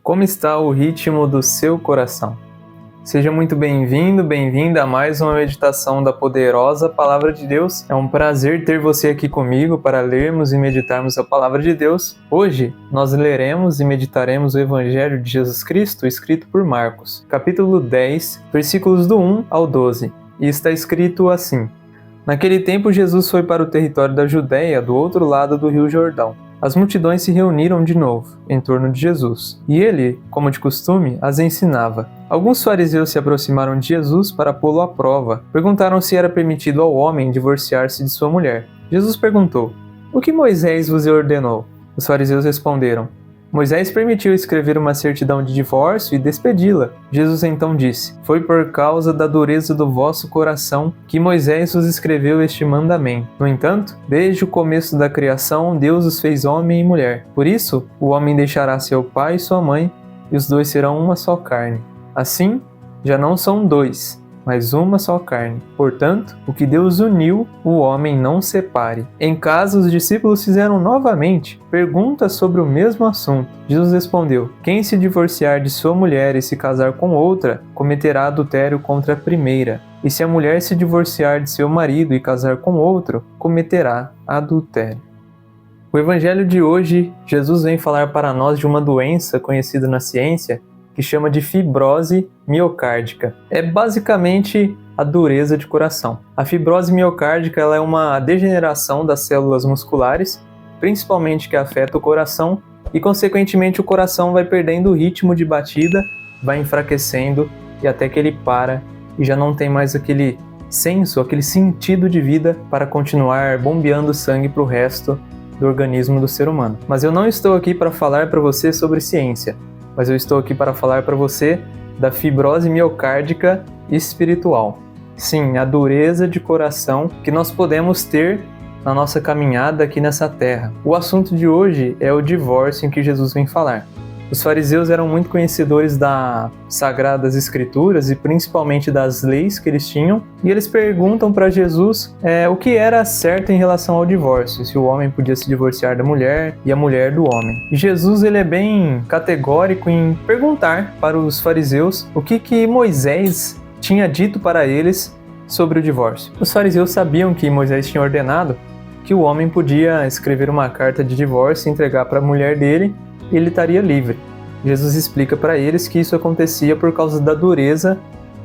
Como está o ritmo do seu coração? Seja muito bem-vindo, bem-vinda a mais uma meditação da poderosa Palavra de Deus. É um prazer ter você aqui comigo para lermos e meditarmos a Palavra de Deus. Hoje, nós leremos e meditaremos o Evangelho de Jesus Cristo, escrito por Marcos, capítulo 10, versículos do 1 ao 12. E está escrito assim: Naquele tempo, Jesus foi para o território da Judéia, do outro lado do Rio Jordão. As multidões se reuniram de novo em torno de Jesus, e ele, como de costume, as ensinava. Alguns fariseus se aproximaram de Jesus para pô-lo à prova. Perguntaram se era permitido ao homem divorciar-se de sua mulher. Jesus perguntou: O que Moisés vos ordenou? Os fariseus responderam: Moisés permitiu escrever uma certidão de divórcio e despedi-la. Jesus então disse: Foi por causa da dureza do vosso coração que Moisés vos escreveu este mandamento. No entanto, desde o começo da criação, Deus os fez homem e mulher. Por isso, o homem deixará seu pai e sua mãe, e os dois serão uma só carne. Assim, já não são dois, mas uma só carne. Portanto, o que Deus uniu, o homem não separe. Em casa, os discípulos fizeram novamente perguntas sobre o mesmo assunto. Jesus respondeu: Quem se divorciar de sua mulher e se casar com outra, cometerá adultério contra a primeira. E se a mulher se divorciar de seu marido e casar com outro, cometerá adultério. O evangelho de hoje, Jesus vem falar para nós de uma doença conhecida na ciência que chama de fibrose miocárdica. É basicamente a dureza de coração. A fibrose miocárdica ela é uma degeneração das células musculares, principalmente que afeta o coração, e consequentemente o coração vai perdendo o ritmo de batida, vai enfraquecendo e até que ele para e já não tem mais aquele senso, aquele sentido de vida para continuar bombeando sangue para o resto do organismo do ser humano. Mas eu não estou aqui para falar para você sobre ciência, mas eu estou aqui para falar para você da fibrose miocárdica espiritual. Sim, a dureza de coração que nós podemos ter na nossa caminhada aqui nessa terra. O assunto de hoje é o divórcio em que Jesus vem falar. Os fariseus eram muito conhecedores das Sagradas Escrituras e principalmente das leis que eles tinham, e eles perguntam para Jesus o que era certo em relação ao divórcio, se o homem podia se divorciar da mulher e a mulher do homem. E Jesus ele é bem categórico em perguntar para os fariseus o que Moisés tinha dito para eles sobre o divórcio. Os fariseus sabiam que Moisés tinha ordenado que o homem podia escrever uma carta de divórcio e entregar para a mulher dele, e ele estaria livre. Jesus explica para eles que isso acontecia por causa da dureza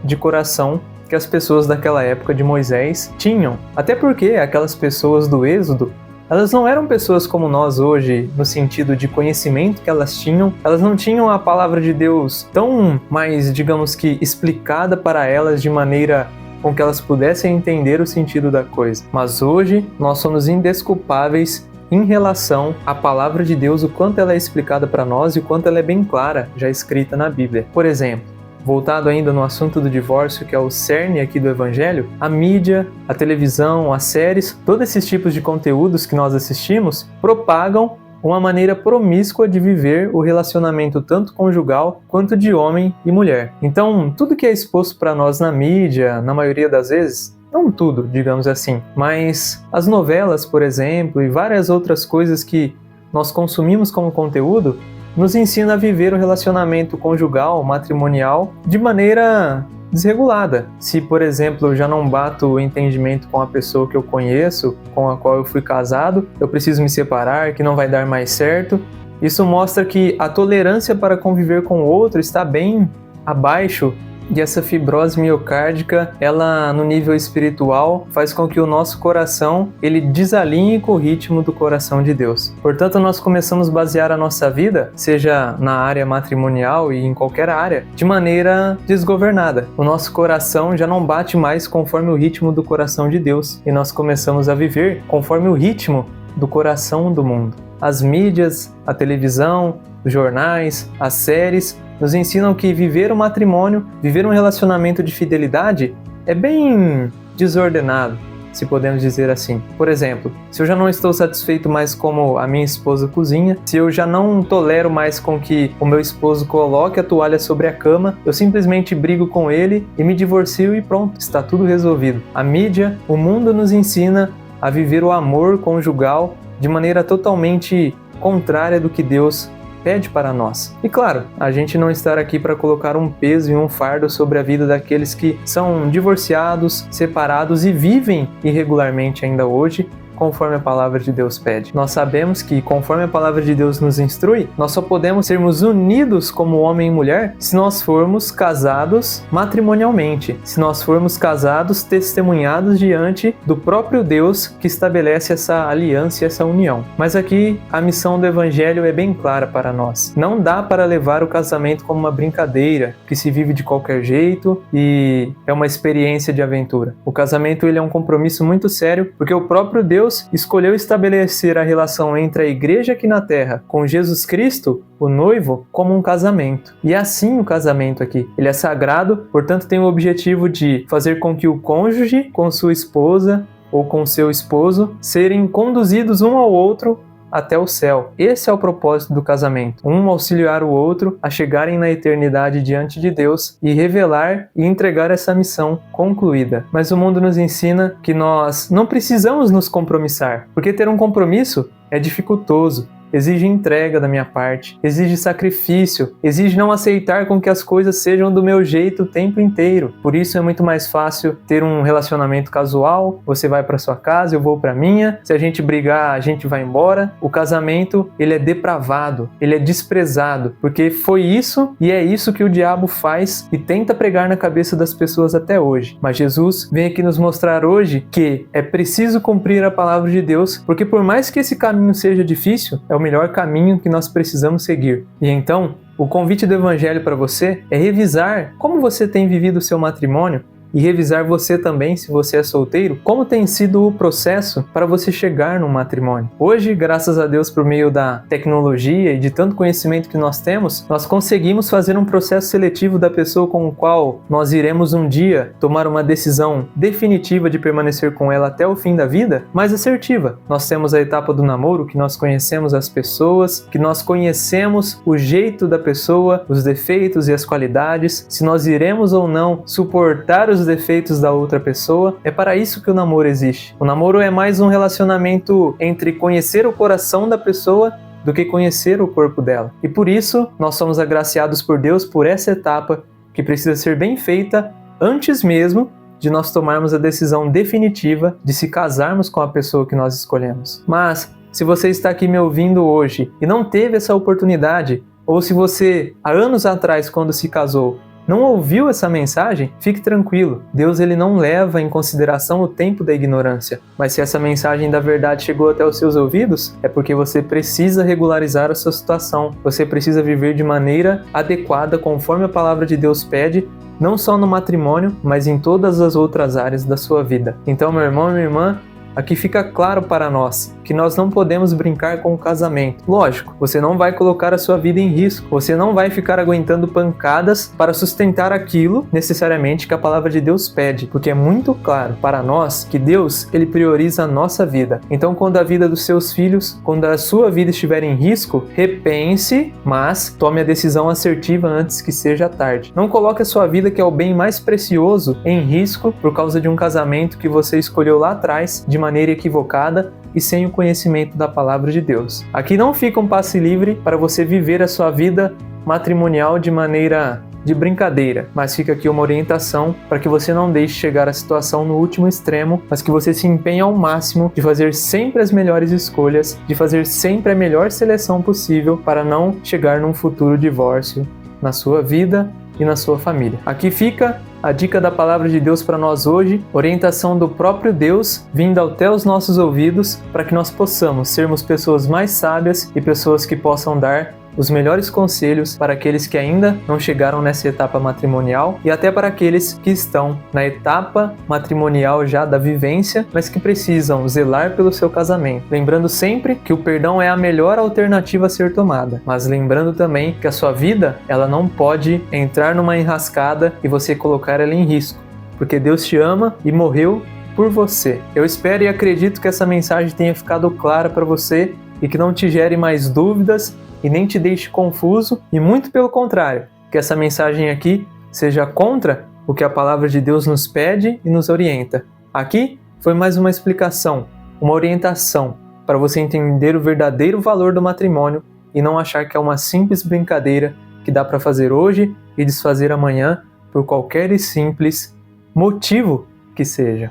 de coração que as pessoas daquela época de Moisés tinham. Até porque aquelas pessoas do Êxodo, elas não eram pessoas como nós hoje, no sentido de conhecimento que elas tinham. Elas não tinham a palavra de Deus tão mais, digamos que, explicada para elas de maneira com que elas pudessem entender o sentido da coisa. Mas hoje, nós somos indesculpáveis em relação à palavra de Deus, o quanto ela é explicada para nós e o quanto ela é bem clara, já escrita na Bíblia. Por exemplo, voltado ainda no assunto do divórcio, que é o cerne aqui do Evangelho, a mídia, a televisão, as séries, todos esses tipos de conteúdos que nós assistimos propagam uma maneira promíscua de viver o relacionamento tanto conjugal quanto de homem e mulher. Então, tudo que é exposto para nós na mídia, na maioria das vezes, não tudo, digamos assim, mas as novelas, por exemplo, e várias outras coisas que nós consumimos como conteúdo, nos ensina a viver o relacionamento conjugal, matrimonial, de maneira desregulada. Se, por exemplo, eu já não bato o entendimento com a pessoa que eu conheço, com a qual eu fui casado, eu preciso me separar, que não vai dar mais certo. Isso mostra que a tolerância para conviver com o outro está bem abaixo. E essa fibrose miocárdica, ela no nível espiritual faz com que o nosso coração ele desalinhe com o ritmo do coração de Deus. Portanto, nós começamos a basear a nossa vida, seja na área matrimonial e em qualquer área, de maneira desgovernada. O nosso coração já não bate mais conforme o ritmo do coração de Deus e nós começamos a viver conforme o ritmo do coração do mundo. As mídias, a televisão, os jornais, as séries nos ensinam que viver um matrimônio, viver um relacionamento de fidelidade é bem desordenado, se podemos dizer assim. Por exemplo, se eu já não estou satisfeito mais como a minha esposa cozinha, se eu já não tolero mais com que o meu esposo coloque a toalha sobre a cama, eu simplesmente brigo com ele e me divorcio e pronto, está tudo resolvido. A mídia, o mundo nos ensina a viver o amor conjugal de maneira totalmente contrária do que Deus pede para nós. E claro, a gente não está aqui para colocar um peso e um fardo sobre a vida daqueles que são divorciados, separados e vivem irregularmente ainda hoje, conforme a palavra de Deus pede. Nós sabemos que, conforme a palavra de Deus nos instrui, nós só podemos sermos unidos como homem e mulher se nós formos casados matrimonialmente, se nós formos casados testemunhados diante do próprio Deus que estabelece essa aliança e essa união. Mas aqui a missão do Evangelho é bem clara para nós. Não dá para levar o casamento como uma brincadeira que se vive de qualquer jeito e é uma experiência de aventura. O casamento ele é um compromisso muito sério, porque o próprio Deus escolheu estabelecer a relação entre a igreja aqui na terra com Jesus Cristo, o noivo, como um casamento. E assim o casamento aqui, ele é sagrado, portanto tem o objetivo de fazer com que o cônjuge com sua esposa ou com seu esposo serem conduzidos um ao outro até o céu. Esse é o propósito do casamento. Um auxiliar o outro a chegarem na eternidade diante de Deus e revelar e entregar essa missão concluída. Mas o mundo nos ensina que nós não precisamos nos compromissar, porque ter um compromisso é dificultoso. Exige entrega da minha parte, exige sacrifício, exige não aceitar com que as coisas sejam do meu jeito o tempo inteiro. Por isso é muito mais fácil ter um relacionamento casual, você vai para sua casa, eu vou para minha, se a gente brigar, a gente vai embora. O casamento, ele é depravado, ele é desprezado, porque foi isso e é isso que o diabo faz e tenta pregar na cabeça das pessoas até hoje. Mas Jesus vem aqui nos mostrar hoje que é preciso cumprir a palavra de Deus, porque por mais que esse caminho seja difícil, é o melhor caminho que nós precisamos seguir. E então, o convite do Evangelho para você é revisar como você tem vivido o seu matrimônio e revisar você também, se você é solteiro, como tem sido o processo para você chegar no matrimônio. Hoje, graças a Deus, por meio da tecnologia e de tanto conhecimento que nós temos, nós conseguimos fazer um processo seletivo da pessoa com o qual nós iremos um dia tomar uma decisão definitiva de permanecer com ela até o fim da vida, mais assertiva. Nós temos a etapa do namoro, que nós conhecemos as pessoas, que nós conhecemos o jeito da pessoa, os defeitos e as qualidades, se nós iremos ou não suportar os defeitos da outra pessoa. É para isso que o namoro existe. O namoro é mais um relacionamento entre conhecer o coração da pessoa do que conhecer o corpo dela. E por isso, nós somos agraciados por Deus por essa etapa que precisa ser bem feita antes mesmo de nós tomarmos a decisão definitiva de se casarmos com a pessoa que nós escolhemos. Mas, se você está aqui me ouvindo hoje e não teve essa oportunidade, ou se você, há anos atrás, quando se casou, não ouviu essa mensagem, fique tranquilo. Deus ele não leva em consideração o tempo da ignorância. Mas se essa mensagem da verdade chegou até os seus ouvidos, é porque você precisa regularizar a sua situação. Você precisa viver de maneira adequada, conforme a palavra de Deus pede, não só no matrimônio, mas em todas as outras áreas da sua vida. Então, meu irmão e minha irmã, aqui fica claro para nós que nós não podemos brincar com o casamento. Lógico, você não vai colocar a sua vida em risco, você não vai ficar aguentando pancadas para sustentar aquilo necessariamente que a palavra de Deus pede, porque é muito claro para nós que Deus, ele prioriza a nossa vida. Então, quando a vida dos seus filhos, quando a sua vida estiver em risco, repense, mas tome a decisão assertiva antes que seja tarde. Não coloque a sua vida, que é o bem mais precioso, em risco por causa de um casamento que você escolheu lá atrás de maneira equivocada e sem o conhecimento da palavra de Deus. Aqui não fica um passe livre para você viver a sua vida matrimonial de maneira de brincadeira, mas fica aqui uma orientação para que você não deixe chegar a situação no último extremo, mas que você se empenhe ao máximo de fazer sempre as melhores escolhas, de fazer sempre a melhor seleção possível para não chegar num futuro divórcio na sua vida e na sua família. Aqui fica a dica da palavra de Deus para nós hoje, orientação do próprio Deus vindo até os nossos ouvidos para que nós possamos sermos pessoas mais sábias e pessoas que possam dar os melhores conselhos para aqueles que ainda não chegaram nessa etapa matrimonial e até para aqueles que estão na etapa matrimonial já da vivência, mas que precisam zelar pelo seu casamento. Lembrando sempre que o perdão é a melhor alternativa a ser tomada, mas lembrando também que a sua vida, ela não pode entrar numa enrascada e você colocar ela em risco, porque Deus te ama e morreu por você. Eu espero e acredito que essa mensagem tenha ficado clara para você e que não te gere mais dúvidas e nem te deixe confuso, e muito pelo contrário, que essa mensagem aqui seja contra o que a palavra de Deus nos pede e nos orienta. Aqui foi mais uma explicação, uma orientação para você entender o verdadeiro valor do matrimônio e não achar que é uma simples brincadeira que dá para fazer hoje e desfazer amanhã por qualquer simples motivo que seja.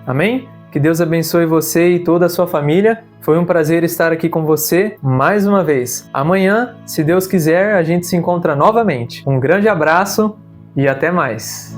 Amém? Que Deus abençoe você e toda a sua família. Foi um prazer estar aqui com você mais uma vez. Amanhã, se Deus quiser, a gente se encontra novamente. Um grande abraço e até mais.